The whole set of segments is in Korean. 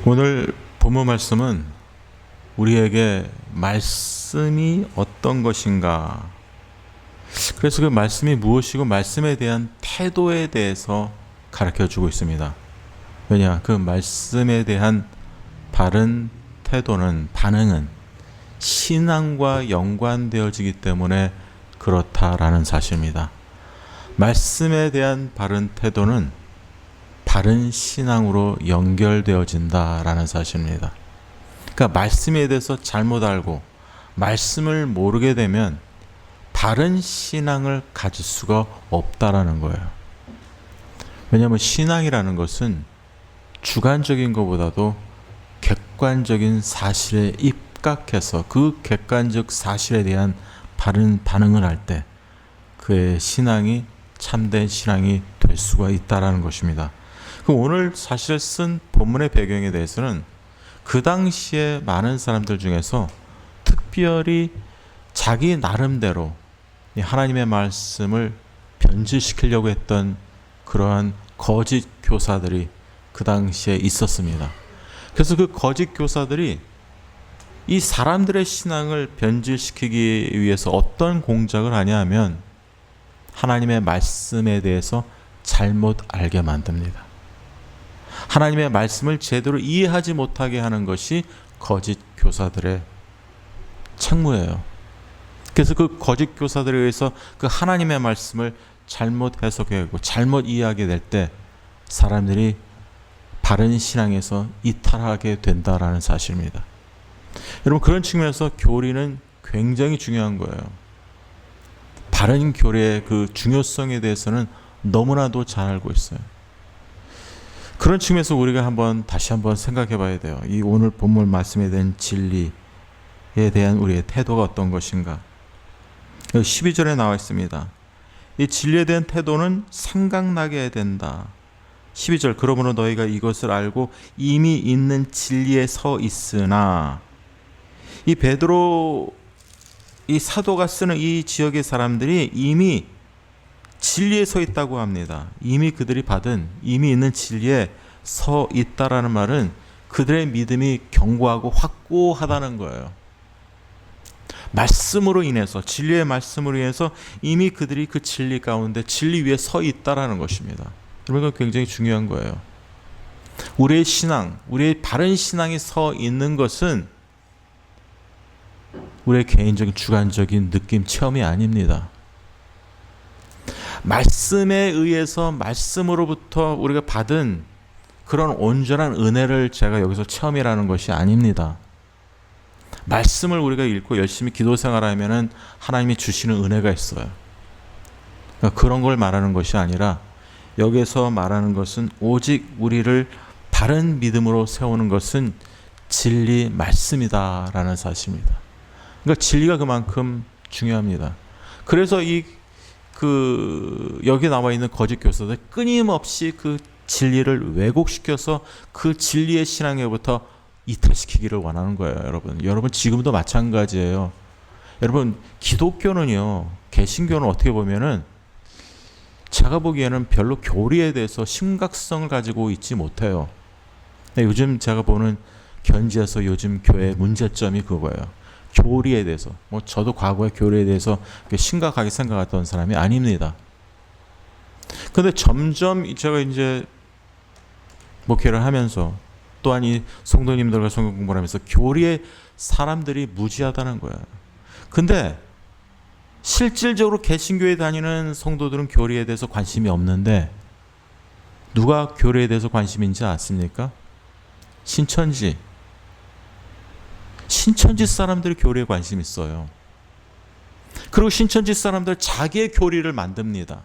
오늘 본문 말씀은 우리에게 말씀이 어떤 것인가, 그래서 그 말씀이 무엇이고 말씀에 대한 태도에 대해서 가르쳐 주고 있습니다. 왜냐? 그 말씀에 대한 바른 태도는, 반응은 신앙과 연관되어지기 때문에 그렇다라는 사실입니다. 말씀에 대한 바른 태도는 바른 신앙으로 연결되어진다라는 사실입니다. 그러니까 말씀에 대해서 잘못 알고 말씀을 모르게 되면 바른 신앙을 가질 수가 없다라는 거예요. 왜냐하면 신앙이라는 것은 주관적인 것보다도 객관적인 사실에 입각해서 그 객관적 사실에 대한 바른 반응을 할 때 그의 신앙이 참된 신앙이 될 수가 있다라는 것입니다. 오늘 사실 쓴 본문의 배경에 대해서는 그 당시에 많은 사람들 중에서 특별히 자기 나름대로 하나님의 말씀을 변질시키려고 했던 그러한 거짓 교사들이 그 당시에 있었습니다. 그래서 그 거짓 교사들이 이 사람들의 신앙을 변질시키기 위해서 어떤 공작을 하냐 하면 하나님의 말씀에 대해서 잘못 알게 만듭니다. 하나님의 말씀을 제대로 이해하지 못하게 하는 것이 거짓 교사들의 책무예요. 그래서 그 거짓 교사들에 의해서 그 하나님의 말씀을 잘못 해석하고 잘못 이해하게 될 때 사람들이 바른 신앙에서 이탈하게 된다라는 사실입니다. 여러분, 그런 측면에서 교리는 굉장히 중요한 거예요. 바른 교리의 그 중요성에 대해서는 너무나도 잘 알고 있어요. 그런 측면에서 우리가 다시 한번 생각해 봐야 돼요. 이 오늘 본문 말씀에 대한 진리에 대한 우리의 태도가 어떤 것인가. 12절에 나와 있습니다. 이 진리에 대한 태도는 생각나게 해야 된다. 12절, 그러므로 너희가 이것을 알고 이미 있는 진리에 서 있으나, 이 베드로 이 사도가 쓰는 이 지역의 사람들이 이미 진리에 서 있다고 합니다. 이미 그들이 받은 이미 있는 진리에 서 있다라는 말은 그들의 믿음이 견고하고 확고하다는 거예요. 말씀으로 인해서, 진리의 말씀으로 인해서 이미 그들이 그 진리 가운데 진리 위에 서 있다라는 것입니다. 여러분, 굉장히 중요한 거예요. 우리의 신앙, 우리의 바른 신앙이 서 있는 것은 우리의 개인적인 주관적인 느낌, 체험이 아닙니다. 말씀에 의해서 말씀으로부터 우리가 받은 그런 온전한 은혜를 제가 여기서 체험이라는 것이 아닙니다. 말씀을 우리가 읽고 열심히 기도 생활하면은 하나님이 주시는 은혜가 있어요. 그러니까 그런 걸 말하는 것이 아니라 여기서 말하는 것은 오직 우리를 바른 믿음으로 세우는 것은 진리 말씀이다라는 사실입니다. 그러니까 진리가 그만큼 중요합니다. 그래서 여기 나와 있는 거짓 교사들 끊임없이 그 진리를 왜곡시켜서 그 진리의 신앙에부터 이탈시키기를 원하는 거예요. 여러분 지금도 마찬가지예요. 여러분, 기독교는요, 개신교는 어떻게 보면은 제가 보기에는 별로 교리에 대해서 심각성을 가지고 있지 못해요. 요즘 제가 보는 견지에서 요즘 교회의 문제점이 그거예요. 교리에 대해서, 저도 과거에 교리에 대해서 심각하게 생각했던 사람이 아닙니다. 그런데 점점 제가 이제 목회를 하면서 또한 이 성도님들과 성경 공부를 하면서 교리에 사람들이 무지하다는 거예요. 근데 실질적으로 개신교에 다니는 성도들은 교리에 대해서 관심이 없는데 누가 교리에 대해서 관심인지 아십니까? 신천지 사람들이 교리에 관심 있어요. 그리고 신천지 사람들 자기의 교리를 만듭니다.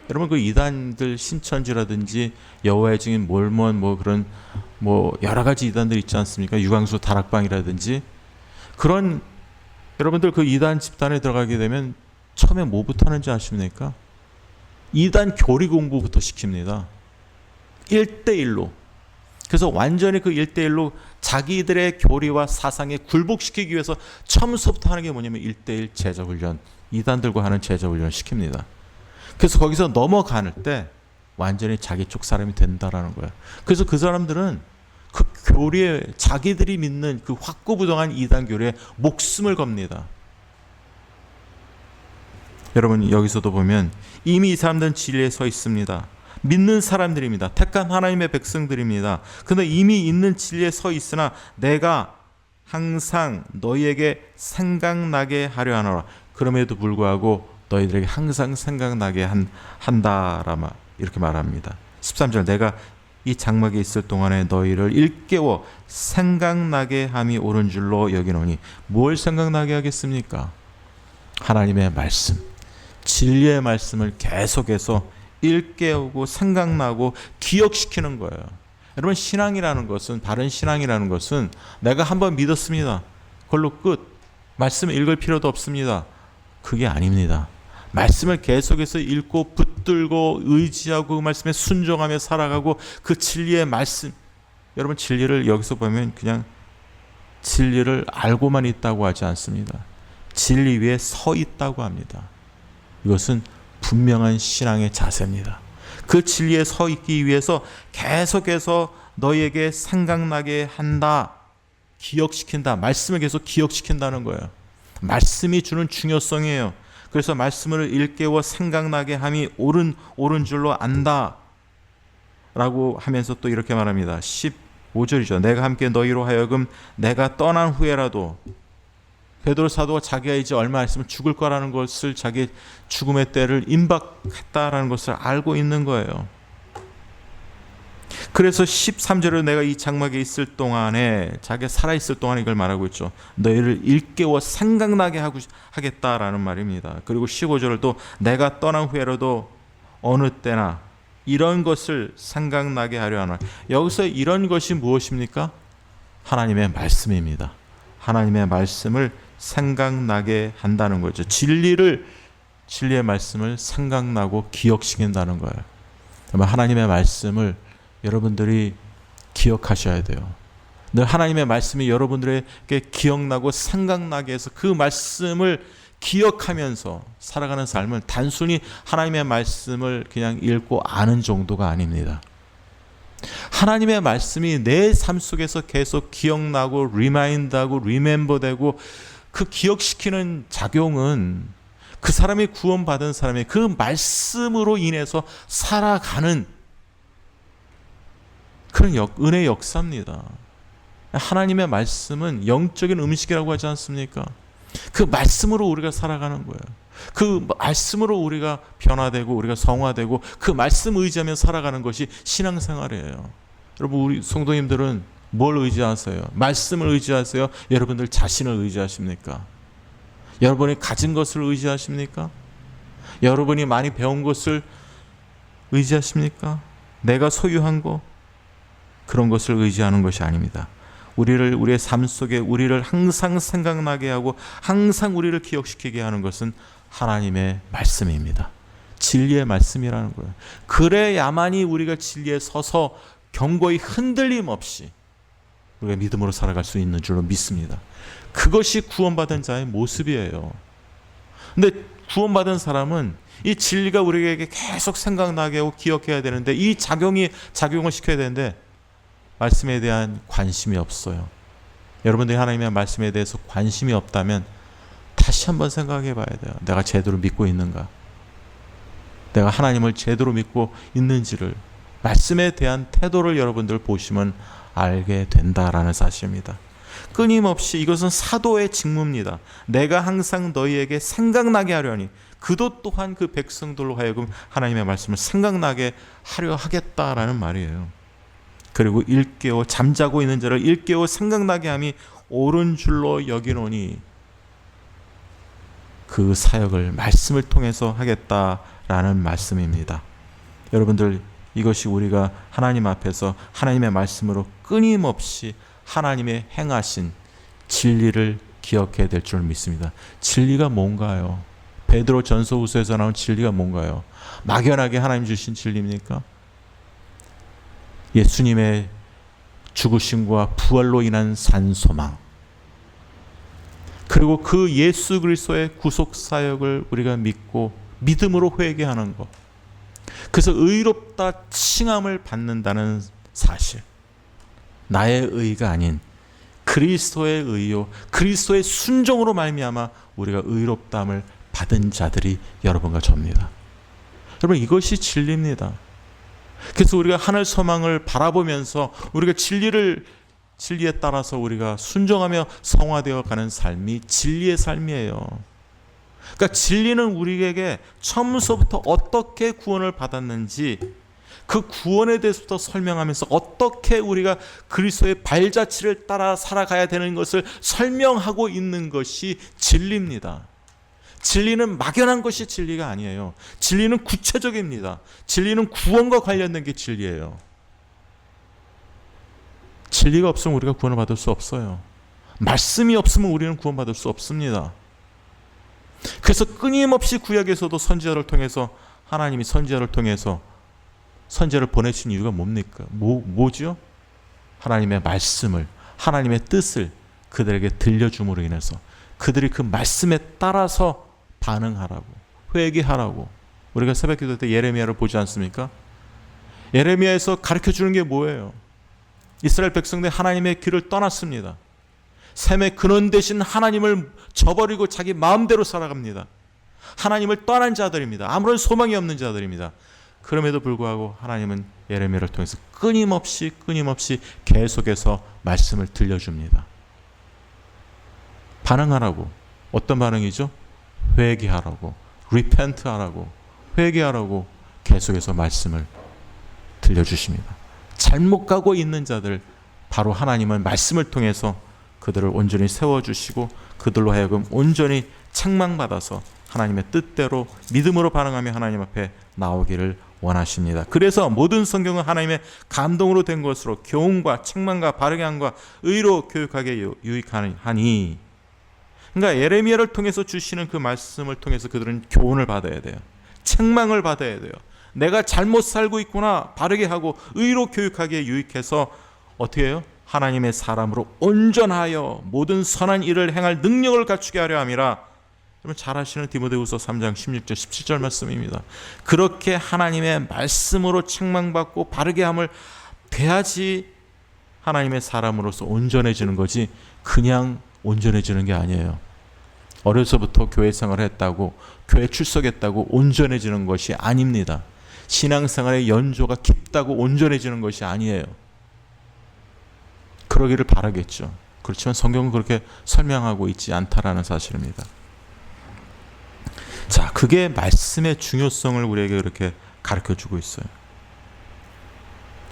여러분, 그 이단들, 신천지라든지 여호와의 증인, 몰몬, 그런 여러 가지 이단들 있지 않습니까? 유광수 다락방이라든지 그런, 여러분들 그 이단 집단에 들어가게 되면 처음에 뭐부터 하는지 아십니까? 이단 교리 공부부터 시킵니다. 1대1로. 그래서 완전히 그 1대1로 자기들의 교리와 사상에 굴복시키기 위해서 처음부터 하는 게 뭐냐면 1대1 제자훈련, 이단들과 하는 제자훈련을 시킵니다. 그래서 거기서 넘어가는 때 완전히 자기 쪽 사람이 된다라는 거예요. 그래서 그 사람들은 그 교리에 자기들이 믿는 그 확고부동한 이단 교리에 목숨을 겁니다. 여러분 여기서도 보면 이미 이 사람들은 진리에 서 있습니다. 믿는 사람들입니다. 택한 하나님의 백성들입니다. 그런데 이미 있는 진리에 서 있으나 내가 항상 너희에게 생각나게 하려 하노라. 그럼에도 불구하고 너희들에게 항상 생각나게 한다라 이렇게 말합니다. 13절 내가 이 장막에 있을 동안에 너희를 일깨워 생각나게 함이 옳은 줄로 여기노니 뭘 생각나게 하겠습니까? 하나님의 말씀, 진리의 말씀을 계속해서 일깨우고 생각나고 기억시키는 거예요. 여러분 신앙이라는 것은, 바른 신앙이라는 것은 내가 한번 믿었습니다. 그걸로 끝. 말씀 읽을 필요도 없습니다. 그게 아닙니다. 말씀을 계속해서 읽고 붙들고 의지하고 그 말씀에 순종하며 살아가고 그 진리의 말씀, 여러분 진리를 여기서 보면 그냥 진리를 알고만 있다고 하지 않습니다. 진리 위에 서 있다고 합니다. 이것은 분명한 신앙의 자세입니다. 그 진리에 서 있기 위해서 계속해서 너희에게 생각나게 한다. 기억시킨다. 말씀을 계속 기억시킨다는 거예요. 말씀이 주는 중요성이에요. 그래서 말씀을 일깨워 생각나게 함이 옳은 줄로 안다 라고 하면서 또 이렇게 말합니다. 15절이죠. 내가 함께 너희로 하여금 내가 떠난 후에라도, 베드로 사도가 자기가 이제 얼마 안 있으면 죽을 거라는 것을, 자기 죽음의 때를 임박했다라는 것을 알고 있는 거예요. 그래서 13절에 내가 이 장막에 있을 동안에, 자기가 살아있을 동안에 이걸 말하고 있죠. 너희를 일깨워 생각나게 하겠다라는 말입니다. 그리고 15절을 또 내가 떠난 후에라도 어느 때나 이런 것을 생각나게 하려 하나. 여기서 이런 것이 무엇입니까? 하나님의 말씀입니다. 하나님의 말씀을 생각나게 한다는 거죠. 진리의 말씀을 생각나고 기억시킨다는 거예요. 하나님의 말씀을 여러분들이 기억하셔야 돼요. 늘 하나님의 말씀이 여러분들에게 기억나고 생각나게 해서 그 말씀을 기억하면서 살아가는 삶은 단순히 하나님의 말씀을 그냥 읽고 아는 정도가 아닙니다. 하나님의 말씀이 내 삶 속에서 계속 기억나고 리마인드하고 리멤버되고 그 기억시키는 작용은 그 사람이 구원받은 사람이 그 말씀으로 인해서 살아가는 그런 은혜의 역사입니다. 하나님의 말씀은 영적인 음식이라고 하지 않습니까? 그 말씀으로 우리가 살아가는 거예요. 그 말씀으로 우리가 변화되고 우리가 성화되고 그 말씀 의지하며 살아가는 것이 신앙생활이에요. 여러분 우리 성도님들은 뭘 의지하세요? 말씀을 의지하세요? 여러분들 자신을 의지하십니까? 여러분이 가진 것을 의지하십니까? 여러분이 많이 배운 것을 의지하십니까? 내가 소유한 것, 그런 것을 의지하는 것이 아닙니다. 우리의 삶 속에 우리를 항상 생각나게 하고 항상 우리를 기억시키게 하는 것은 하나님의 말씀입니다. 진리의 말씀이라는 거예요. 그래야만이 우리가 진리에 서서 경고의 흔들림 없이 우리가 믿음으로 살아갈 수 있는 줄로 믿습니다. 그것이 구원받은 자의 모습이에요. 근데 구원받은 사람은 이 진리가 우리에게 계속 생각나게 하고 기억해야 되는데, 이 작용을 시켜야 되는데 말씀에 대한 관심이 없어요. 여러분들이 하나님의 말씀에 대해서 관심이 없다면 다시 한번 생각해 봐야 돼요. 내가 제대로 믿고 있는가? 내가 하나님을 제대로 믿고 있는지를, 말씀에 대한 태도를 여러분들 보시면 알게 된다라는 사실입니다. 끊임없이 이것은 사도의 직무입니다. 내가 항상 너희에게 생각나게 하려니, 그도 또한 그 백성들로 하여금 하나님의 말씀을 생각나게 하려 하겠다라는 말이에요. 그리고 일깨워, 잠자고 있는 자를 일깨워 생각나게 함이 옳은 줄로 여기노니, 그 사역을 말씀을 통해서 하겠다라는 말씀입니다. 여러분들 이것이 우리가 하나님 앞에서 하나님의 말씀으로 끊임없이 하나님의 행하신 진리를 기억해야 될 줄 믿습니다. 진리가 뭔가요? 베드로 전서후서에서 나온 진리가 뭔가요? 막연하게 하나님 주신 진리입니까? 예수님의 죽으심과 부활로 인한 산소망, 그리고 그 예수 그리스도의 구속 사역을 우리가 믿고 믿음으로 회개하는 것, 그래서 의롭다 칭함을 받는다는 사실, 나의 의가 아닌 그리스도의 의요 그리스도의 순종으로 말미암아 우리가 의롭다함을 받은 자들이 여러분과 저입니다. 여러분, 이것이 진리입니다. 그래서 우리가 하늘 소망을 바라보면서 우리가 진리에 따라서 우리가 순종하며 성화되어 가는 삶이 진리의 삶이에요. 그러니까 진리는 우리에게 처음부터 어떻게 구원을 받았는지 그 구원에 대해서부터 설명하면서 어떻게 우리가 그리스도의 발자취를 따라 살아가야 되는 것을 설명하고 있는 것이 진리입니다. 진리는 막연한 것이 진리가 아니에요. 진리는 구체적입니다. 진리는 구원과 관련된 게 진리예요. 진리가 없으면 우리가 구원을 받을 수 없어요. 말씀이 없으면 우리는 구원받을 수 없습니다. 그래서 끊임없이 구약에서도 선지자를 통해서 하나님이 선지자를 통해서 선지자를 보내신 이유가 뭡니까? 뭐죠? 하나님의 말씀을, 하나님의 뜻을 그들에게 들려줌으로 인해서 그들이 그 말씀에 따라서 반응하라고, 회개하라고. 우리가 새벽기도 때 예레미야를 보지 않습니까? 예레미야에서 가르쳐주는 게 뭐예요? 이스라엘 백성들 하나님의 길을 떠났습니다. 샘의 근원 되신 하나님을 저버리고 자기 마음대로 살아갑니다. 하나님을 떠난 자들입니다. 아무런 소망이 없는 자들입니다. 그럼에도 불구하고 하나님은 예레미야를 통해서 끊임없이 계속해서 말씀을 들려줍니다. 반응하라고. 어떤 반응이죠? 회개하라고, repent하라고, 회개하라고 계속해서 말씀을 들려주십니다. 잘못 가고 있는 자들, 바로 하나님은 말씀을 통해서 그들을 온전히 세워주시고 그들로 하여금 온전히 책망받아서 하나님의 뜻대로 믿음으로 반응하며 하나님 앞에 나오기를 원하십니다. 그래서 모든 성경은 하나님의 감동으로 된 것으로 교훈과 책망과 바르게 함과 의로 교육하게 유익하니, 그러니까 예레미야를 통해서 주시는 그 말씀을 통해서 그들은 교훈을 받아야 돼요. 책망을 받아야 돼요. 내가 잘못 살고 있구나, 바르게 하고 의로 교육하기에 유익해서 어떻게 해요? 하나님의 사람으로 온전하여 모든 선한 일을 행할 능력을 갖추게 하려 함이라. 여러분 잘 아시는 디모데후서 3장 16절 17절 말씀입니다. 그렇게 하나님의 말씀으로 책망받고 바르게 함을 돼야지 하나님의 사람으로서 온전해지는 거지, 그냥 온전해지는 게 아니에요. 어려서부터 교회 생활을 했다고, 교회 출석했다고 온전해지는 것이 아닙니다. 신앙생활의 연조가 깊다고 온전해지는 것이 아니에요. 그러기를 바라겠죠. 그렇지만 성경은 그렇게 설명하고 있지 않다라는 사실입니다. 자, 그게 말씀의 중요성을 우리에게 그렇게 가르쳐주고 있어요.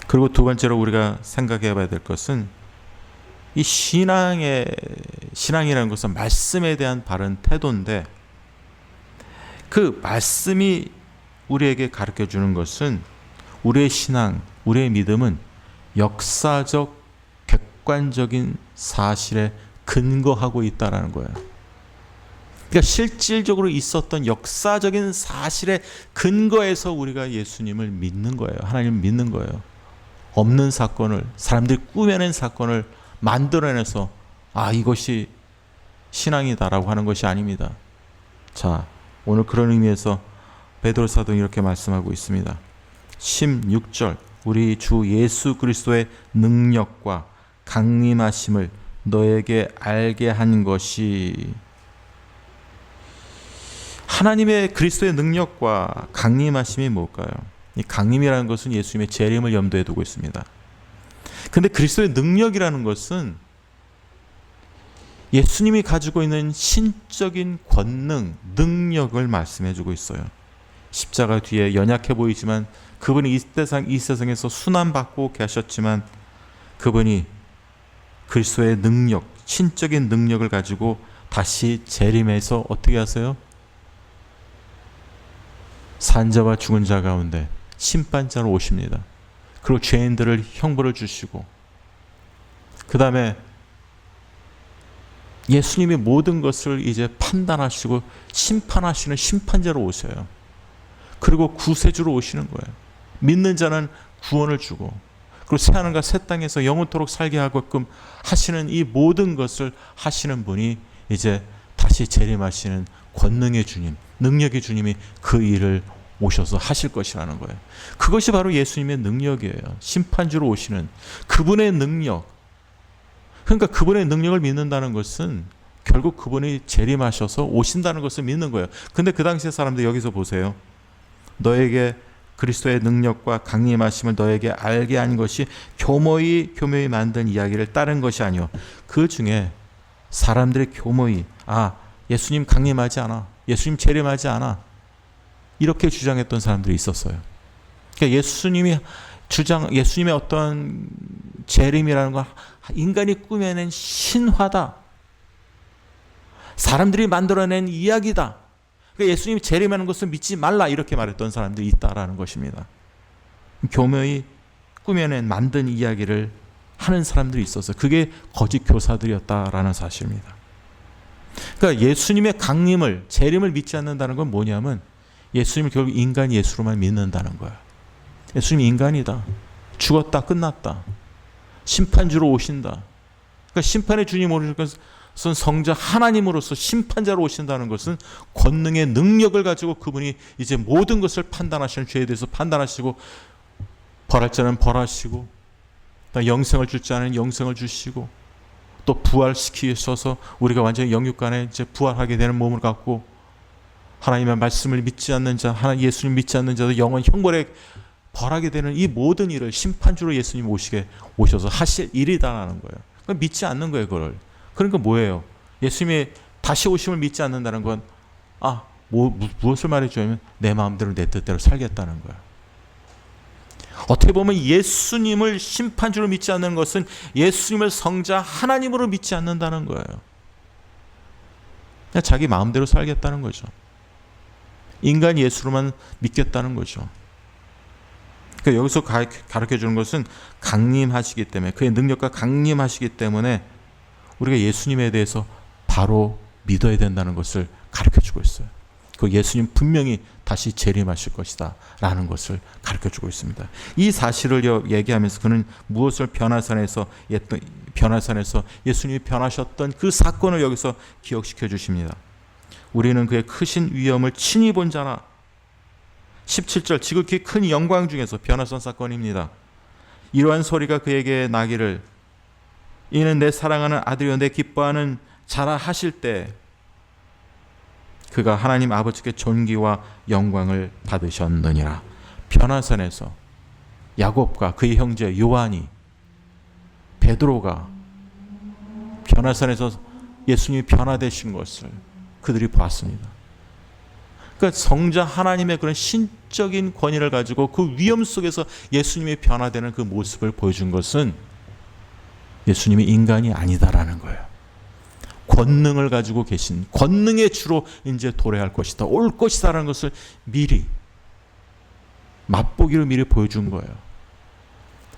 그리고 두 번째로 우리가 생각해 봐야 될 것은 이 신앙이라는 것은 말씀에 대한 바른 태도인데, 그 말씀이 우리에게 가르쳐주는 것은 우리의 신앙, 우리의 믿음은 역사적 객관적인 사실에 근거하고 있다는 거예요. 그러니까 실질적으로 있었던 역사적인 사실에 근거해서 우리가 예수님을 믿는 거예요. 하나님을 믿는 거예요. 없는 사건을, 사람들이 꾸며낸 사건을 만들어내서 이것이 신앙이다라고 하는 것이 아닙니다. 자, 오늘 그런 의미에서 베드로 사도는 이렇게 말씀하고 있습니다. 16절, 우리 주 예수 그리스도의 능력과 강림하심을 너에게 알게 한 것이, 하나님의 그리스도의 능력과 강림하심이 뭘까요? 이 강림이라는 것은 예수님의 재림을 염두에 두고 있습니다. 근데 그리스도의 능력이라는 것은 예수님이 가지고 있는 신적인 권능, 능력을 말씀해 주고 있어요. 십자가 뒤에 연약해 보이지만 그분이 이 세상에서 순환받고 계셨지만 그분이 그리스도의 능력, 신적인 능력을 가지고 다시 재림해서 어떻게 하세요? 산자와 죽은 자 가운데 심판자로 오십니다. 그리고 죄인들을 형벌을 주시고, 그 다음에 예수님이 모든 것을 이제 판단하시고 심판하시는 심판자로 오셔요. 그리고 구세주로 오시는 거예요. 믿는 자는 구원을 주고, 그리고 새하늘과 새 땅에서 영원토록 살게 하게끔 하시는 이 모든 것을 하시는 분이 이제 다시 재림하시는 권능의 주님, 능력의 주님이 그 일을 오셔서 하실 것이라는 거예요. 그것이 바로 예수님의 능력이에요. 심판주로 오시는 그분의 능력. 그러니까 그분의 능력을 믿는다는 것은 결국 그분이 재림하셔서 오신다는 것을 믿는 거예요. 근데 그 당시의 사람들 여기서 보세요. 너에게 그리스도의 능력과 강림하심을 너에게 알게 한 것이 교모히 만든 이야기를 따른 것이 아니요. 그 중에 사람들이 교모히 예수님 강림하지 않아. 예수님 재림하지 않아. 이렇게 주장했던 사람들이 있었어요. 그러니까 예수님의 어떤 재림이라는 건 인간이 꾸며낸 신화다. 사람들이 만들어낸 이야기다. 그러니까 예수님이 재림하는 것을 믿지 말라 이렇게 말했던 사람들이 있다라는 것입니다. 교묘히 꾸며낸 만든 이야기를 하는 사람들이 있어서 그게 거짓 교사들이었다라는 사실입니다. 그러니까 예수님의 강림을 재림을 믿지 않는다는 건 뭐냐면 예수님을 결국 인간 예수로만 믿는다는 거야. 예수님이 인간이다. 죽었다 끝났다. 심판주로 오신다. 그러니까 심판의 주님 오실 것은 성자 하나님으로서 심판자로 오신다는 것은 권능의 능력을 가지고 그분이 이제 모든 것을 판단하시는 죄에 대해서 판단하시고 벌할 자는 벌하시고 영생을 줄 자는 영생을 주시고 또 부활시키셔서 우리가 완전히 영육간에 이제 부활하게 되는 몸을 갖고 하나님의 말씀을 믿지 않는 자, 예수님 믿지 않는 자도 영원 형벌에 벌하게 되는 이 모든 일을 심판주로 예수님 오셔서 하실 일이다라는 거예요. 그러니까 믿지 않는 거예요, 그걸. 그러니까 뭐예요? 예수님이 다시 오심을 믿지 않는다는 건 무엇을 말해주냐면 내 마음대로 내 뜻대로 살겠다는 거야. 어떻게 보면 예수님을 심판주로 믿지 않는 것은 예수님을 성자 하나님으로 믿지 않는다는 거예요. 그냥 자기 마음대로 살겠다는 거죠. 인간 예수로만 믿겠다는 거죠. 그러니까 여기서 가르쳐주는 것은 강림하시기 때문에 그의 능력과 강림하시기 때문에 우리가 예수님에 대해서 바로 믿어야 된다는 것을 가르쳐주고 있어요. 그 예수님 분명히 다시 재림하실 것이다 라는 것을 가르쳐주고 있습니다. 이 사실을 얘기하면서 그는 무엇을 변화산에서 예수님이 변하셨던 그 사건을 여기서 기억시켜 주십니다. 우리는 그의 크신 위엄을 친히 본 자나 17절 지극히 큰 영광 중에서 변화산 사건입니다. 이러한 소리가 그에게 나기를 이는 내 사랑하는 아들이요 내 기뻐하는 자라 하실 때 그가 하나님 아버지께 존귀와 영광을 받으셨느니라. 변화산에서 야곱과 그의 형제 요한이 베드로가 변화산에서 예수님이 변화되신 것을 그들이 봤습니다. 그러니까 성자 하나님의 그런 신적인 권위를 가지고 그 위엄 속에서 예수님이 변화되는 그 모습을 보여준 것은 예수님이 인간이 아니다라는 거예요. 권능을 가지고 계신 권능의 주로 이제 도래할 것이다, 올 것이다라는 것을 미리 맛보기로 미리 보여준 거예요.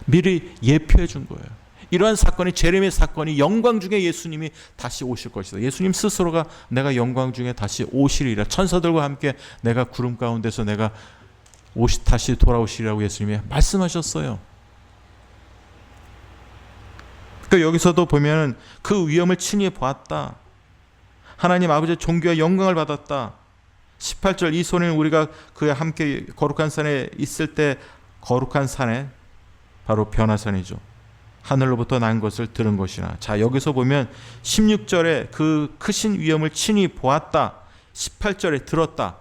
미리 예표해 준 거예요. 이러한 사건이 재림의 사건이 영광 중에 예수님이 다시 오실 것이다. 예수님 스스로가 내가 영광 중에 다시 오시리라. 천사들과 함께 내가 구름 가운데서 내가 다시 돌아오시리라고 예수님이 말씀하셨어요. 그러니까 여기서도 보면 그 위엄을 친히 보았다. 하나님 아버지의 존귀와 영광을 받았다. 18절 이 소리는 우리가 그와 함께 거룩한 산에 있을 때 거룩한 산에 바로 변화산이죠. 하늘로부터 난 것을 들은 것이나. 자, 여기서 보면 16절에 그 크신 위엄을 친히 보았다. 18절에 들었다.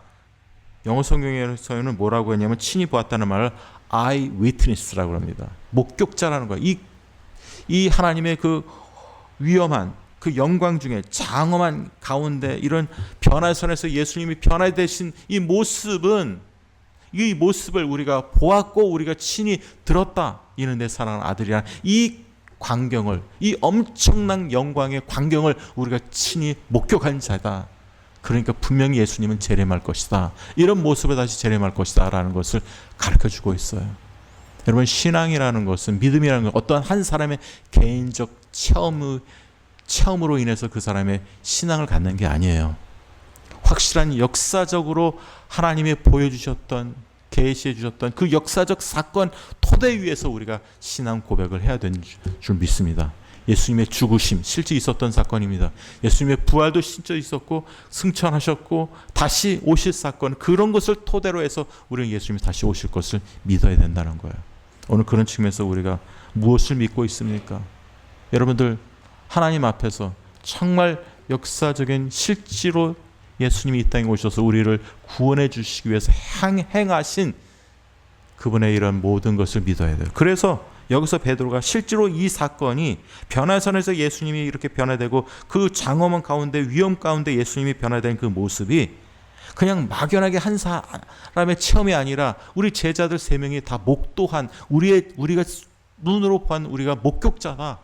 영어 성경에서는 뭐라고 했냐면 친히 보았다는 말을 eye witness라고 합니다. 목격자라는 거예요. 이 하나님의 그 위엄한 그 영광 중에 장엄한 가운데 이런 변화선에서 예수님이 변화되신 이 모습을 우리가 보았고 우리가 친히 들었다. 이는 내 사랑하는 아들이라는 이 광경을, 이 엄청난 영광의 광경을 우리가 친히 목격한 자다. 그러니까 분명히 예수님은 재림할 것이다. 이런 모습을 다시 재림할 것이다 라는 것을 가르쳐주고 있어요. 여러분, 신앙이라는 것은, 믿음이라는 것은 어떠한 한 사람의 개인적 체험으로 인해서 그 사람의 신앙을 갖는 게 아니에요. 확실한 역사적으로 하나님이 보여주셨던, 계시해 주셨던 그 역사적 사건 토대 위에서 우리가 신앙 고백을 해야 되는 줄 믿습니다. 예수님의 죽으심, 실제 있었던 사건입니다. 예수님의 부활도 실제 있었고 승천하셨고 다시 오실 사건, 그런 것을 토대로 해서 우리는 예수님이 다시 오실 것을 믿어야 된다는 거예요. 오늘 그런 측면에서 우리가 무엇을 믿고 있습니까? 여러분들, 하나님 앞에서 정말 역사적인 실제로 예수님이 이 땅에 오셔서 우리를 구원해 주시기 위해서 행하신 그분의 이런 모든 것을 믿어야 돼요. 그래서 여기서 베드로가 실제로 이 사건이 변화선에서 예수님이 이렇게 변화되고 그 장엄한 가운데, 위험 가운데 예수님이 변화된 그 모습이 그냥 막연하게 한 사람의 체험이 아니라 우리 제자들 3명이 다 목도한, 우리가 눈으로 본 우리가 목격자다.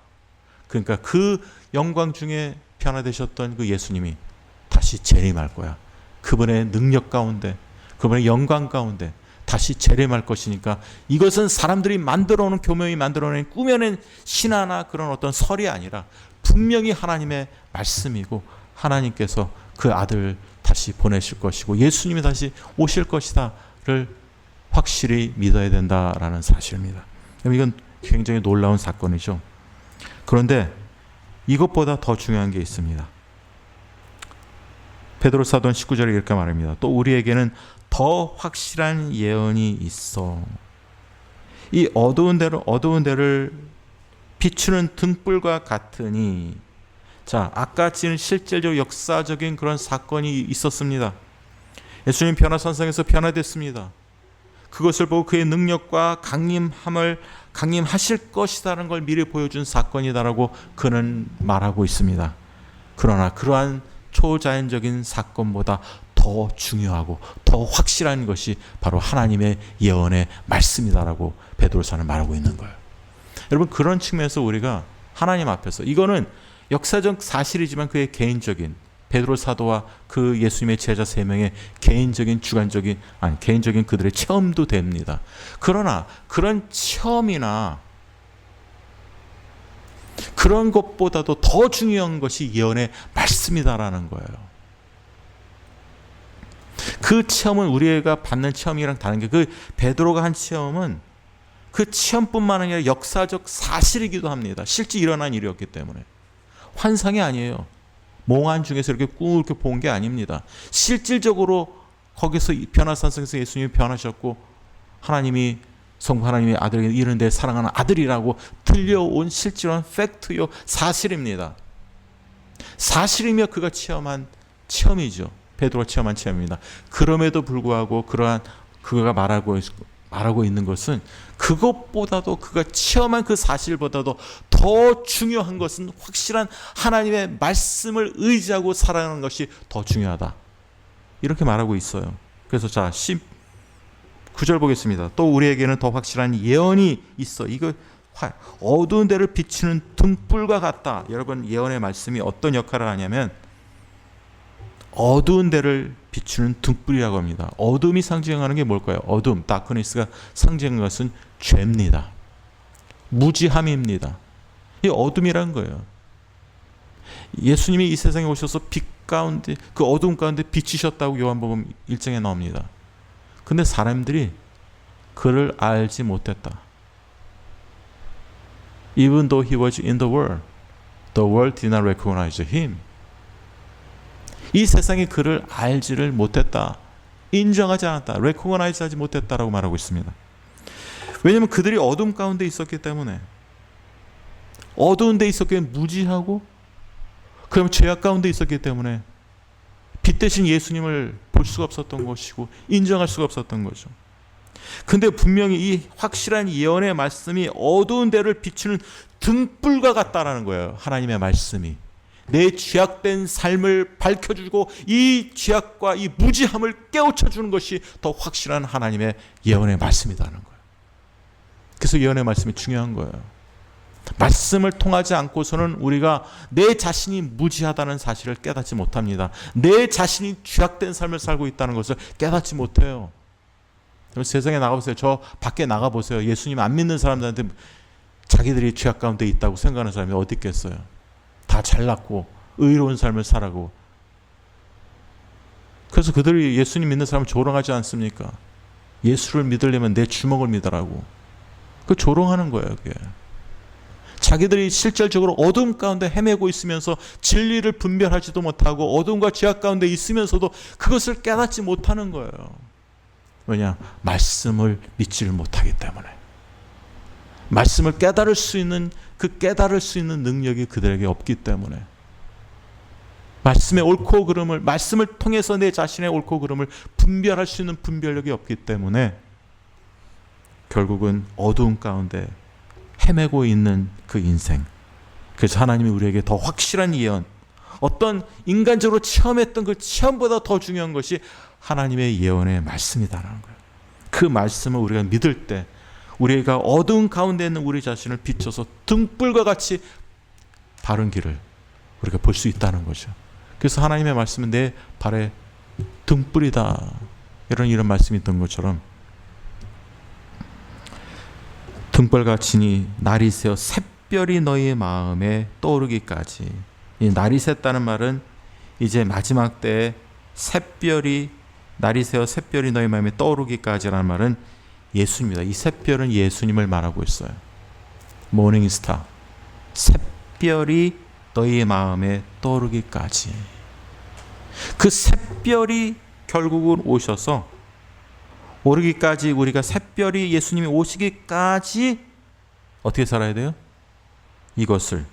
그러니까 그 영광 중에 변화되셨던 그 예수님이 다시 재림할 거야. 그분의 능력 가운데, 그분의 영광 가운데 다시 재림할 것이니까 이것은 사람들이 만들어놓은, 교묘히 만들어낸, 꾸며낸 신화나 그런 어떤 설이 아니라 분명히 하나님의 말씀이고 하나님께서 그 아들 다시 보내실 것이고 예수님이 다시 오실 것이다를 확실히 믿어야 된다라는 사실입니다. 이건 굉장히 놀라운 사건이죠. 그런데 이것보다 더 중요한 게 있습니다. 베드로 사도는 19절에 이렇게 말합니다. 또 우리에게는 더 확실한 예언이 있어. 이 어두운 데를 비추는 등불과 같으니. 자, 아까 지는 실제적 역사적인 그런 사건이 있었습니다. 예수님 변화선상에서 변화됐습니다. 그것을 보고 그의 능력과 강림하실 것이라는 걸 미리 보여준 사건이다라고 그는 말하고 있습니다. 그러나 그러한 초자연적인 사건보다 더 중요하고 더 확실한 것이 바로 하나님의 예언의 말씀이다라고 베드로서는 말하고 있는 거예요. 여러분, 그런 측면에서 우리가 하나님 앞에서, 이거는 역사적 사실이지만 그의 개인적인, 베드로 사도와 그 예수님의 제자 3명의 개인적인 개인적인 그들의 체험도 됩니다. 그러나 그런 체험이나 그런 것보다도 더 중요한 것이 예언의 말씀이다라는 거예요. 그 체험은 우리가 받는 체험이랑 다른 게, 그 베드로가 한 체험은 그 체험뿐만 아니라 역사적 사실이기도 합니다. 실제 일어난 일이었기 때문에. 환상이 아니에요. 몽환 중에서 이렇게 이렇게 본 게 아닙니다. 실질적으로 거기서 변화산성에서 예수님이 변하셨고 하나님이 성부 하나님의 아들에게 이르는데 사랑하는 아들이라고 들려온 실질한 팩트요, 사실입니다. 사실이며 그가 체험한 체험이죠. 베드로가 체험한 체험입니다. 그럼에도 불구하고 그가 말하고 있는 것은 그것보다도, 그가 체험한 그 사실보다도 더 중요한 것은 확실한 하나님의 말씀을 의지하고 살아가는 것이 더 중요하다. 이렇게 말하고 있어요. 그래서 자, 19절 보겠습니다. 또 우리에게는 더 확실한 예언이 있어. 이거 어두운 데를 비추는 등불과 같다. 여러분, 예언의 말씀이 어떤 역할을 하냐면 어두운 데를 비추는 등불이라고 합니다. 어둠이 상징하는 게 뭘까요? 어둠, 다크니스가 상징하는 것은 죄입니다. 무지함입니다. 이 어둠이라는 거예요. 예수님이 이 세상에 오셔서 빛 가운데, 그 어둠 가운데 비치셨다고 요한복음 1장에 나옵니다. 근데 사람들이 그를 알지 못했다. Even though he was in the world did not recognize him. 이 세상이 그를 알지를 못했다. 인정하지 않았다. recognize 하지 못했다라고 말하고 있습니다. 왜냐하면 그들이 어둠 가운데 있었기 때문에, 어두운 데 있었기 때문에 무지하고, 그럼 죄악 가운데 있었기 때문에 빛 대신 예수님을 볼 수가 없었던 것이고 인정할 수가 없었던 거죠. 근데 분명히 이 확실한 예언의 말씀이 어두운 데를 비추는 등불과 같다라는 거예요. 하나님의 말씀이 내 죄악된 삶을 밝혀주고 이 죄악과 이 무지함을 깨우쳐주는 것이 더 확실한 하나님의 예언의 말씀이라는 거예요. 그래서 예언의 말씀이 중요한 거예요. 말씀을 통하지 않고서는 우리가 내 자신이 무지하다는 사실을 깨닫지 못합니다. 내 자신이 죄악된 삶을 살고 있다는 것을 깨닫지 못해요. 세상에 나가보세요. 저 밖에 나가보세요. 예수님 안 믿는 사람들한테 자기들이 죄악 가운데 있다고 생각하는 사람이 어디 있겠어요. 다 잘났고 의로운 삶을 살아고. 그래서 그들이 예수님 믿는 사람을 조롱하지 않습니까? 예수를 믿으려면 내 주먹을 믿으라고. 그 조롱하는 거예요. 그게. 자기들이 실질적으로 어둠 가운데 헤매고 있으면서 진리를 분별하지도 못하고 어둠과 죄악 가운데 있으면서도 그것을 깨닫지 못하는 거예요. 왜냐? 말씀을 믿지를 못하기 때문에. 말씀을 깨달을 수 있는 깨달을 수 있는 능력이 그들에게 없기 때문에. 말씀의 옳고 그름을, 말씀을 통해서 내 자신의 옳고 그름을 분별할 수 있는 분별력이 없기 때문에 결국은 어두운 가운데 헤매고 있는 그 인생. 그래서 하나님이 우리에게 더 확실한 예언, 어떤 인간적으로 체험했던 그 체험보다 더 중요한 것이 하나님의 예언의 말씀이다라는 거예요. 그 말씀을 우리가 믿을 때 우리가 어두운 가운데 있는 우리 자신을 비춰서 등불과 같이 바른 길을 우리가 볼 수 있다는 거죠. 그래서 하나님의 말씀은 내 발의 등불이다, 이런 말씀이 있던 것처럼 등불같이니 날이 새어 샛별이 너희의 마음에 떠오르기까지. 이 날이 샜다는 말은 이제 마지막 때에 샛별이, 날이 새어 샛별이 너희 마음에 떠오르기까지라는 말은 예수님입니다. 이 샛별은 예수님을 말하고 있어요. 모닝 스타, 샛별이 너희의 마음에 떠오르기까지. 그 샛별이 결국은 오셔서 오르기까지, 우리가 샛별이 예수님이 오시기까지 어떻게 살아야 돼요? 이것을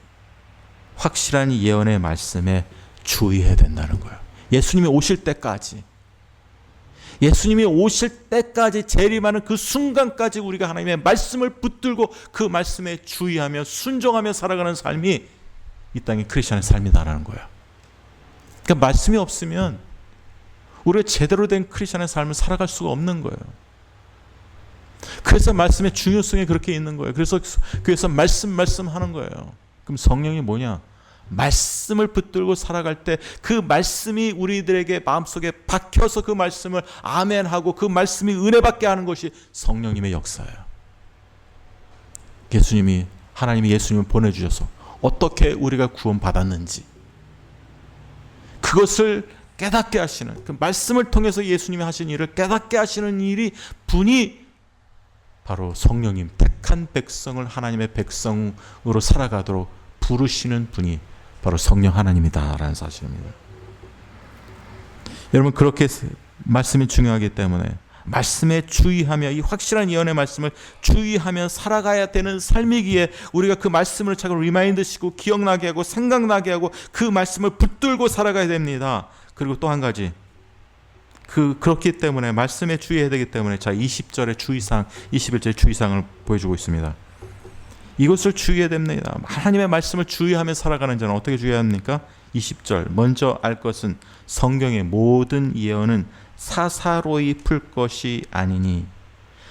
확실한 예언의 말씀에 주의해야 된다는 거예요. 예수님이 오실 때까지, 예수님이 오실 때까지, 재림하는 그 순간까지 우리가 하나님의 말씀을 붙들고 그 말씀에 주의하며 순종하며 살아가는 삶이 이 땅의 크리스천의 삶이다라는 거예요. 그러니까 말씀이 없으면 우리가 제대로 된 크리스천의 삶을 살아갈 수가 없는 거예요. 그래서 말씀의 중요성이 그렇게 있는 거예요. 그래서 말씀 하는 거예요. 그럼 성령이 뭐냐? 말씀을 붙들고 살아갈 때 그 말씀이 우리들에게 마음속에 박혀서 그 말씀을 아멘하고 그 말씀이 은혜받게 하는 것이 성령님의 역사예요. 하나님이 예수님을 보내주셔서 어떻게 우리가 구원받았는지 그것을 깨닫게 하시는, 그 말씀을 통해서 예수님이 하신 일을 깨닫게 하시는 분이 바로 성령님, 택한 백성을 하나님의 백성으로 살아가도록 부르시는 분이 바로 성령 하나님이다라는 사실입니다. 여러분, 그렇게 말씀이 중요하기 때문에 말씀에 주의하며, 이 확실한 예언의 말씀을 주의하며 살아가야 되는 삶이기에 우리가 그 말씀을 자꾸 리마인드시고 기억나게 하고 생각나게 하고 그 말씀을 붙들고 살아가야 됩니다. 그리고 또 한 가지, 그렇기 때문에 말씀에 주의해야 되기 때문에, 자, 20절의 주의사항, 21절의 주의사항을 보여주고 있습니다. 이것을 주의해야 됩니다. 하나님의 말씀을 주의하며 살아가는 자는 어떻게 주의해야 합니까? 20절, 먼저 알 것은 성경의 모든 예언은 사사로이 풀 것이 아니니.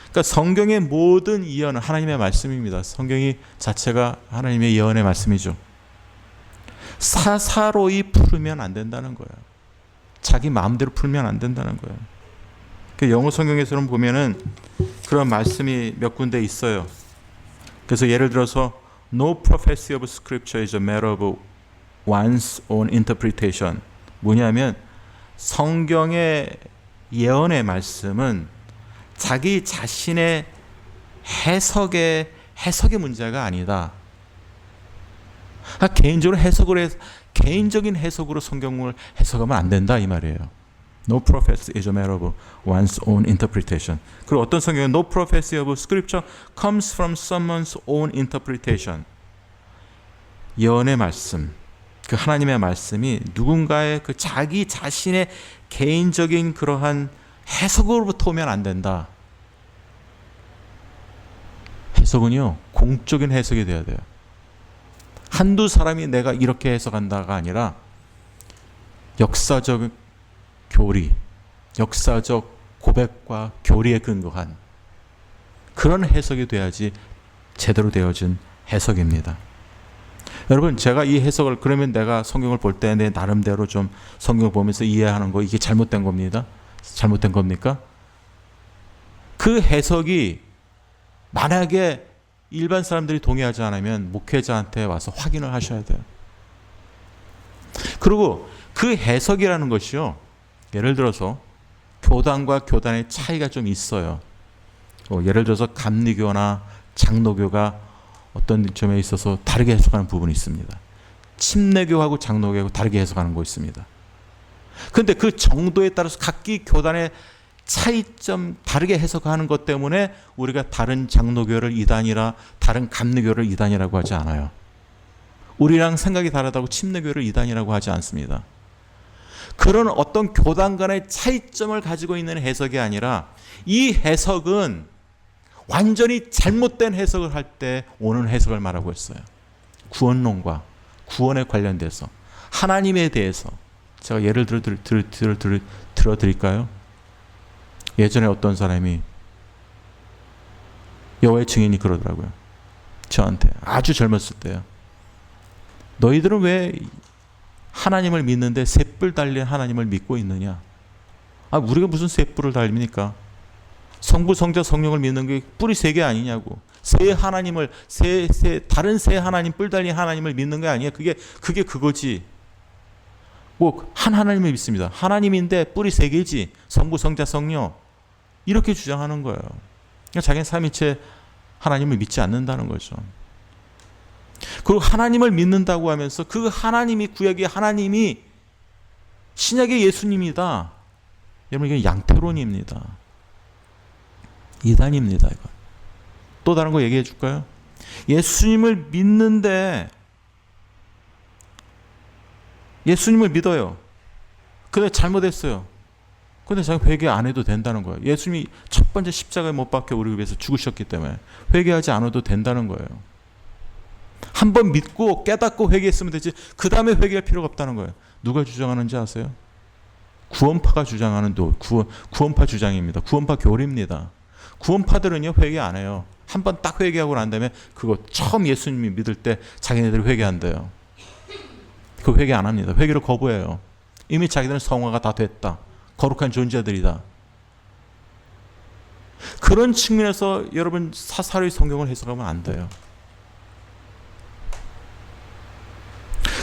그러니까 성경의 모든 예언은 하나님의 말씀입니다. 성경이 자체가 하나님의 예언의 말씀이죠. 사사로이 풀면 안 된다는 거예요. 자기 마음대로 풀면 안 된다는 거예요. 그 영어 성경에서는 보면은 그런 말씀이 몇 군데 있어요. 그래서 예를 들어서 No prophecy of scripture is a matter of one's own interpretation. 뭐냐면 성경의 예언의 말씀은 자기 자신의 해석의 문제가 아니다. 개인적인 해석으로 성경을 해석하면 안 된다, 이 말이에요. No prophecy is a matter of one's own interpretation. 그리고 어떤 성경은 No prophecy of scripture comes from someone's own interpretation. 예언의 말씀, 그 하나님의 말씀이 누군가의 그 자기 자신의 개인적인 그러한 해석으로부터 오면 안 된다. 해석은요, 공적인 해석이 돼야 돼요. 한두 사람이 내가 이렇게 해석한다가 아니라 역사적 교리, 역사적 고백과 교리에 근거한 그런 해석이 돼야지 제대로 되어진 해석입니다. 여러분, 제가 이 해석을, 그러면 내가 성경을 볼 때 내 나름대로 좀 성경을 보면서 이해하는 거, 이게 잘못된 겁니다. 잘못된 겁니까? 그 해석이 만약에 일반 사람들이 동의하지 않으면 목회자한테 와서 확인을 하셔야 돼요. 그리고 그 해석이라는 것이요, 예를 들어서 교단과 교단의 차이가 좀 있어요. 예를 들어서 감리교나 장로교가 어떤 점에 있어서 다르게 해석하는 부분이 있습니다. 침례교하고 장로교하고 다르게 해석하는 거 있습니다. 그런데 그 정도에 따라서 각기 교단의 차이점 다르게 해석하는 것 때문에 우리가 다른 장로교를 이단이라 다른 감리교를 이단이라고 하지 않아요. 우리랑 생각이 다르다고 침례교를 이단이라고 하지 않습니다. 그런 어떤 교단 간의 차이점을 가지고 있는 해석이 아니라 이 해석은 완전히 잘못된 해석을 할 때 오는 해석을 말하고 있어요. 구원론과 구원에 관련돼서 하나님에 대해서 제가 예를 들어 드릴까요? 예전에 어떤 사람이 여호와의 증인이 그러더라고요. 저한테 아주 젊었을 때요. 너희들은 왜 하나님을 믿는데 셋뿔 달린 하나님을 믿고 있느냐? 우리가 무슨 셋뿔을 달립니까? 성부, 성자, 성령을 믿는 게 뿔이 3개 아니냐고. 세 하나님을 다른 세 하나님 뿔 달린 하나님을 믿는 게 아니야. 그게 그거지. 뭐 한 하나님을 믿습니다. 하나님인데 뿔이 3개지. 성부, 성자, 성령. 이렇게 주장하는 거예요. 그러니까 자기는 삼위일체 하나님을 믿지 않는다는 거죠. 그리고 하나님을 믿는다고 하면서 그 하나님이 구약의 하나님이 신약의 예수님이다. 여러분 이게 양태론입니다. 이단입니다. 이거. 또 다른 거 얘기해 줄까요? 예수님을 믿는데 예수님을 믿어요. 근데 잘못했어요. 근데 자기 회개 안 해도 된다는 거예요. 예수님이 첫 번째 십자가에 못 박혀 우리 위해서 죽으셨기 때문에 회개하지 않아도 된다는 거예요. 한번 믿고 깨닫고 회개했으면 되지 그 다음에 회개할 필요가 없다는 거예요. 누가 주장하는지 아세요? 구원파가 주장하는 구원파 주장입니다. 구원파 교리입니다. 구원파들은요 회개 안 해요. 한번 딱 회개하고 난 다음에 그거 처음 예수님이 믿을 때 자기네들이 회개한대요. 그 회개 안 합니다. 회개를 거부해요. 이미 자기들은 성화가 다 됐다. 거룩한 존재들이다. 그런 측면에서 여러분 사사로이 성경을 해석하면 안 돼요.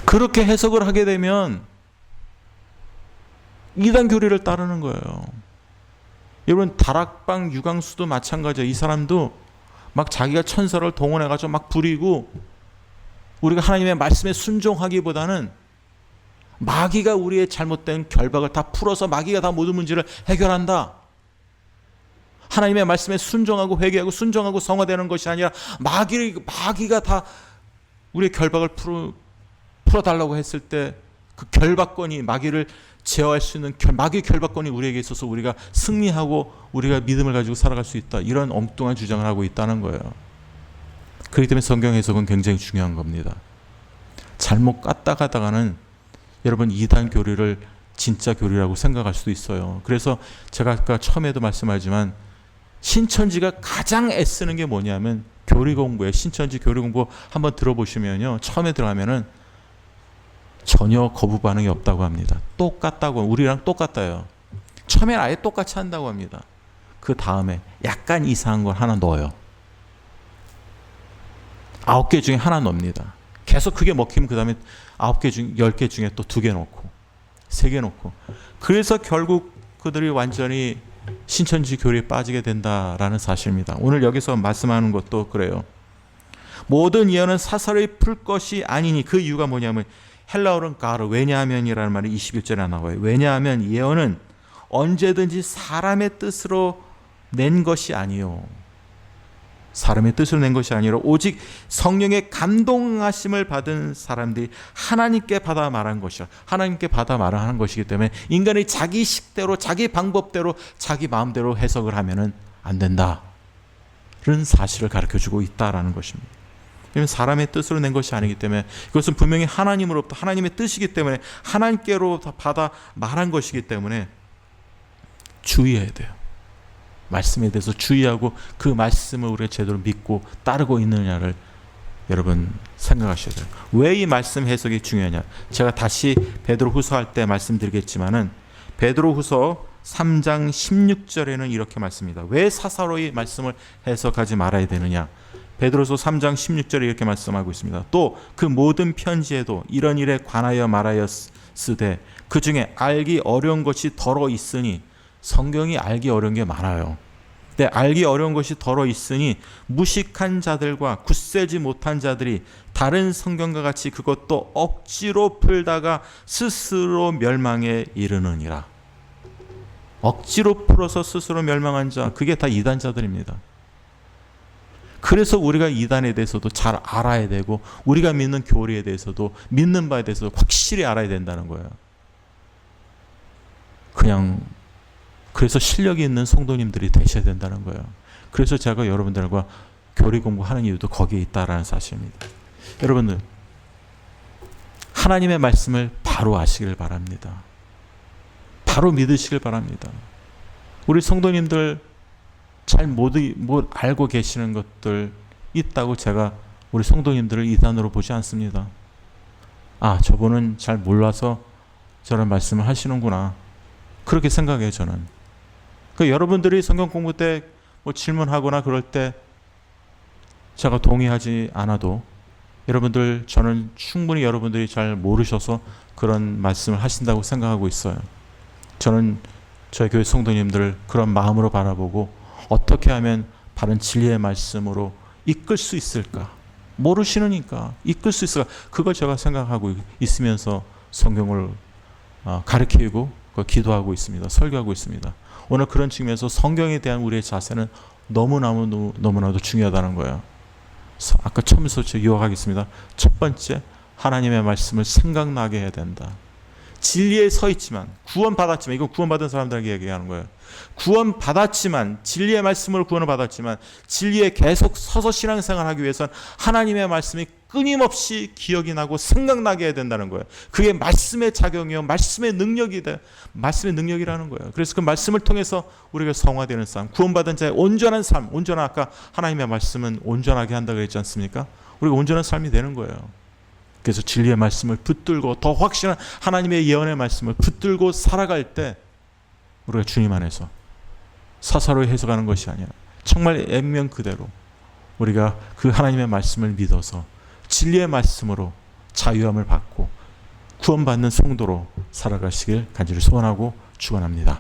그렇게 해석을 하게 되면 이단 교리를 따르는 거예요. 여러분 다락방 유광수도 마찬가지예요. 이 사람도 막 자기가 천사를 동원해가지고 막 부리고 우리가 하나님의 말씀에 순종하기보다는 마귀가 우리의 잘못된 결박을 다 풀어서 마귀가 다 모든 문제를 해결한다. 하나님의 말씀에 순종하고 회개하고 순종하고 성화되는 것이 아니라 마귀가 다 우리의 결박을 풀어달라고 했을 때 그 결박권이 마귀를 제어할 수 있는 마귀 결박권이 우리에게 있어서 우리가 승리하고 우리가 믿음을 가지고 살아갈 수 있다. 이런 엉뚱한 주장을 하고 있다는 거예요. 그렇기 때문에 성경 해석은 굉장히 중요한 겁니다. 잘못 깠다가다가는 여러분 이단 교리를 진짜 교리라고 생각할 수도 있어요. 그래서 제가 아까 처음에도 말씀하지만 신천지가 가장 애쓰는 게 뭐냐면 교리 공부에 신천지 교리 공부 한번 들어보시면요. 처음에 들어가면은 전혀 거부 반응이 없다고 합니다. 똑같다고 우리랑 똑같아요. 처음엔 아예 똑같이 한다고 합니다. 그 다음에 약간 이상한 걸 하나 넣어요. 9개 중에 하나 넣습니다. 계속 그게 먹히면 그 다음에 9개 중 10개 중에 또 2개 넣고 3개 넣고 그래서 결국 그들이 완전히 신천지 교리에 빠지게 된다라는 사실입니다. 오늘 여기서 말씀하는 것도 그래요. 모든 예언은 사사로이 풀 것이 아니니 그 이유가 뭐냐면 헬라어는 가르 왜냐하면이라는 말이 21절에 나와요. 왜냐하면 예언은 언제든지 사람의 뜻으로 낸 것이 아니요. 사람의 뜻으로 낸 것이 아니라 오직 성령의 감동하심을 받은 사람들이 하나님께 받아 말한 것이야. 하나님께 받아 말하는 것이기 때문에 인간이 자기 식대로 자기 방법대로 자기 마음대로 해석을 하면은 안 된다. 그런 사실을 가르쳐주고 있다라는 것입니다. 왜냐하면 사람의 뜻으로 낸 것이 아니기 때문에 그것은 분명히 하나님으로부터 하나님의 뜻이기 때문에 하나님께로 받아 말한 것이기 때문에 주의해야 돼요. 말씀에 대해서 주의하고 그 말씀을 우리가 제대로 믿고 따르고 있느냐를 여러분 생각하셔야 돼요. 왜 이 말씀 해석이 중요하냐? 제가 다시 베드로후서 할 때 말씀드리겠지만은 베드로후서 3장 16절에는 이렇게 말씀입니다. 왜 사사로이 말씀을 해석하지 말아야 되느냐? 베드로서 3장 16절에 이렇게 말씀하고 있습니다. 또 그 모든 편지에도 이런 일에 관하여 말하였으되 그 중에 알기 어려운 것이 더러 있으니 성경이 알기 어려운 게 많아요. 때 알기 어려운 것이 더러 있으니 무식한 자들과 굳세지 못한 자들이 다른 성경과 같이 그것도 억지로 풀다가 스스로 멸망에 이르느니라. 억지로 풀어서 스스로 멸망한 자, 그게 다 이단자들입니다. 그래서 우리가 이단에 대해서도 잘 알아야 되고 우리가 믿는 교리에 대해서도 믿는 바에 대해서도 확실히 알아야 된다는 거예요. 그래서 실력이 있는 성도님들이 되셔야 된다는 거예요. 그래서 제가 여러분들과 교리 공부하는 이유도 거기에 있다라는 사실입니다. 여러분들, 하나님의 말씀을 바로 아시길 바랍니다. 바로 믿으시길 바랍니다. 우리 성도님들 잘 못 알고 계시는 것들 있다고 제가 우리 성도님들을 이단으로 보지 않습니다. 아, 저분은 잘 몰라서 저런 말씀을 하시는구나. 그렇게 생각해요, 저는. 여러분들이 성경 공부 때 질문하거나 그럴 때 제가 동의하지 않아도 저는 충분히 여러분들이 잘 모르셔서 그런 말씀을 하신다고 생각하고 있어요. 저는 저희 교회 성도님들을 그런 마음으로 바라보고 어떻게 하면 바른 진리의 말씀으로 이끌 수 있을까? 모르시니까 이끌 수 있을까? 그걸 제가 생각하고 있으면서 성경을 가르치고 기도하고 있습니다. 설교하고 있습니다. 오늘 그런 측면에서 성경에 대한 우리의 자세는 너무나도 중요하다는 거예요. 아까 처음부터 요약하겠습니다. 첫 번째, 하나님의 말씀을 생각나게 해야 된다. 진리에 서 있지만, 구원받았지만, 이건 구원받은 사람들에게 얘기하는 거예요. 구원받았지만, 진리의 말씀으로 구원을 받았지만, 진리에 계속 서서 신앙생활을 하기 위해서는 하나님의 말씀이 끊임없이 기억이 나고 생각나게 해야 된다는 거예요. 그게 말씀의 작용이요, 말씀의 능력이다. 말씀의 능력이라는 거예요. 그래서 그 말씀을 통해서 우리가 성화되는 삶, 구원받은 자의 온전한 삶, 아까 하나님의 말씀은 온전하게 한다고 했지 않습니까? 우리가 온전한 삶이 되는 거예요. 그래서 진리의 말씀을 붙들고 더 확실한 하나님의 예언의 말씀을 붙들고 살아갈 때 우리가 주님 안에서 사사로이 해석하는 것이 아니라 정말 액면 그대로 우리가 그 하나님의 말씀을 믿어서 진리의 말씀으로 자유함을 받고 구원받는 성도로 살아가시길 간절히 소원하고 축원합니다.